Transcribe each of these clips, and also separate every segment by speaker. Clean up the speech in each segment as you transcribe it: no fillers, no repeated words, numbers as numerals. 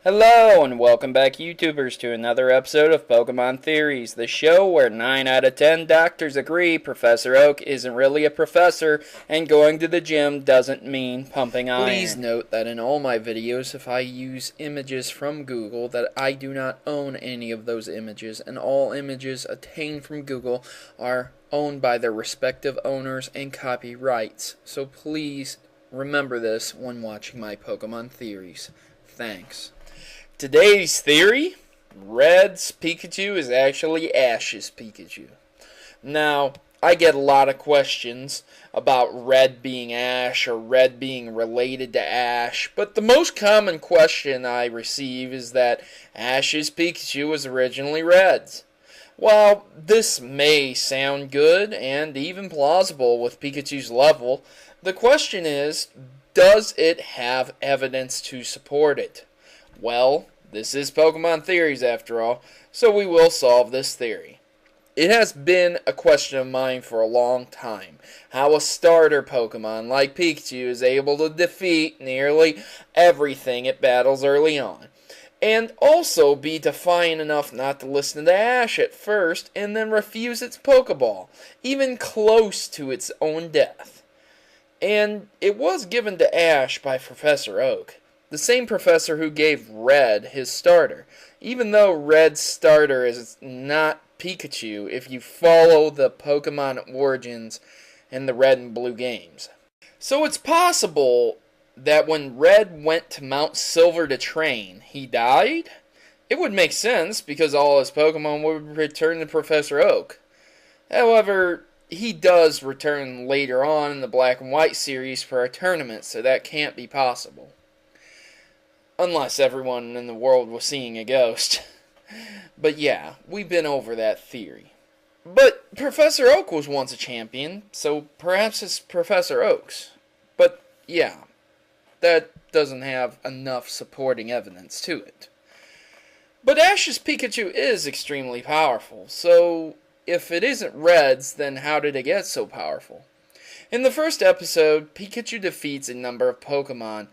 Speaker 1: Hello and welcome back YouTubers to another episode of Pokemon Theories, the show where 9 out of 10 doctors agree Professor Oak isn't really a professor and going to the gym doesn't mean pumping iron. Please note that in all my videos, if I use images from Google, that I do not own any of those images, and all images obtained from Google are owned by their respective owners and copyrights. So please remember this when watching my Pokemon Theories. Thanks. Today's theory, Red's Pikachu is actually Ash's Pikachu. Now, I get a lot of questions about Red being Ash or Red being related to Ash, but the most common question I receive is that Ash's Pikachu was originally Red's. While this may sound good and even plausible with Pikachu's level, the question is, does it have evidence to support it? Well, this is Pokemon Theories after all, so we will solve this theory. It has been a question of mine for a long time, how a starter Pokemon like Pikachu is able to defeat nearly everything it battles early on, and also be defiant enough not to listen to Ash at first and then refuse its Pokeball, even close to its own death. And it was given to Ash by Professor Oak, the same professor who gave Red his starter, even though Red's starter is not Pikachu if you follow the Pokemon origins in the Red and Blue games. So it's possible that when Red went to Mount Silver to train, he died? It would make sense because all his Pokemon would return to Professor Oak. However, he does return later on in the Black and White series for a tournament, so that can't be possible. Unless everyone in the world was seeing a ghost. But yeah, we've been over that theory. But Professor Oak was once a champion, so perhaps it's Professor Oak's. But yeah, that doesn't have enough supporting evidence to it. But Ash's Pikachu is extremely powerful, so if it isn't Red's, then how did it get so powerful? In the first episode, Pikachu defeats a number of Pokemon,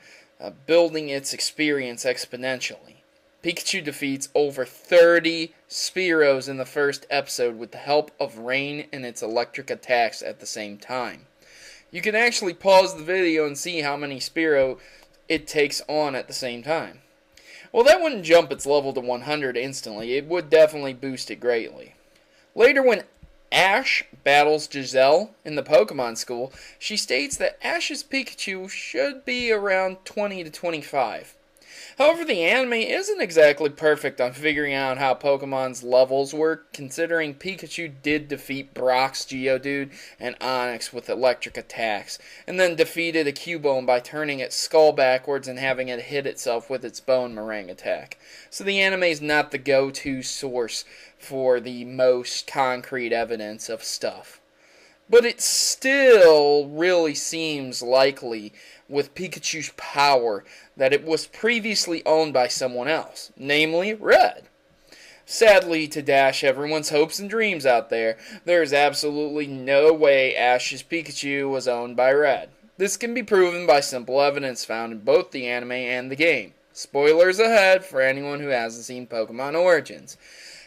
Speaker 1: building its experience exponentially. Pikachu defeats over 30 Spearows in the first episode with the help of rain and its electric attacks at the same time. You can actually pause the video and see how many Spearow it takes on at the same time. Well, that wouldn't jump its level to 100 instantly. It would definitely boost it greatly. Later, when Ash battles Giselle in the Pokemon School, she states that Ash's Pikachu should be around 20 to 25. However, the anime isn't exactly perfect on figuring out how Pokemon's levels work, considering Pikachu did defeat Brock's Geodude and Onix with electric attacks, and then defeated a Cubone by turning its skull backwards and having it hit itself with its Bone Meringue attack. So the anime is not the go-to source for the most concrete evidence of stuff. But it still really seems likely, with Pikachu's power, that it was previously owned by someone else, namely Red. Sadly, to dash everyone's hopes and dreams out there, there is absolutely no way Ash's Pikachu was owned by Red. This can be proven by simple evidence found in both the anime and the game. Spoilers ahead for anyone who hasn't seen Pokemon Origins.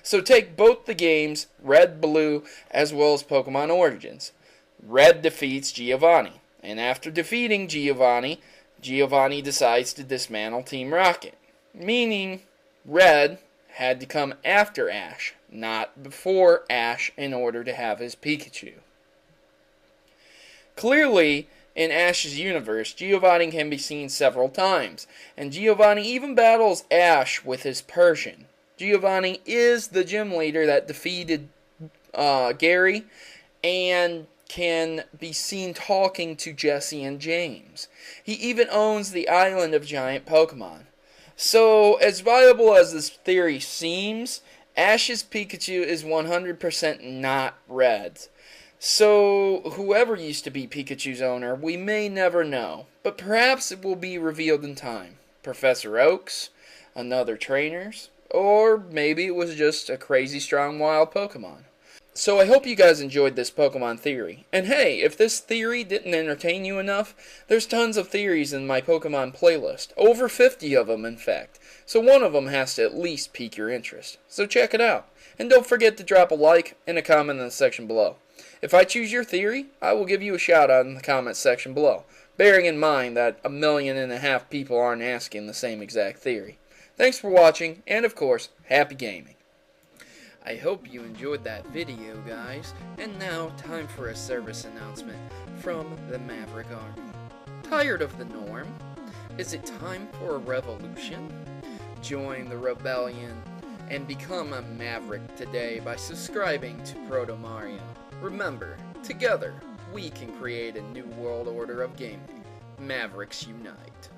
Speaker 1: So take both the games, Red, Blue, as well as Pokemon Origins. Red defeats Giovanni, and after defeating Giovanni, Giovanni decides to dismantle Team Rocket, meaning Red had to come after Ash, not before Ash, in order to have his Pikachu. Clearly, in Ash's universe, Giovanni can be seen several times, and Giovanni even battles Ash with his Persian. Giovanni is the gym leader that defeated Gary, and can be seen talking to Jesse and James. He even owns the island of giant Pokemon. So, as viable as this theory seems, Ash's Pikachu is 100% not Red's. So, whoever used to be Pikachu's owner, we may never know, but perhaps it will be revealed in time. Professor Oak's, another trainer's, or maybe it was just a crazy strong wild Pokemon. So I hope you guys enjoyed this Pokemon theory. And hey, if this theory didn't entertain you enough, there's tons of theories in my Pokemon playlist. Over 50 of them, in fact. So one of them has to at least pique your interest. So check it out. And don't forget to drop a like and a comment in the section below. If I choose your theory, I will give you a shout out in the comments section below, bearing in mind that 1.5 million people aren't asking the same exact theory. Thanks for watching, and of course, happy gaming. I hope you enjoyed that video, guys, and now time for a service announcement from the Maverick Army. Tired of the norm? Is it time for a revolution? Join the rebellion and become a Maverick today by subscribing to Proto Mario. Remember, together, we can create a new world order of gaming. Mavericks unite.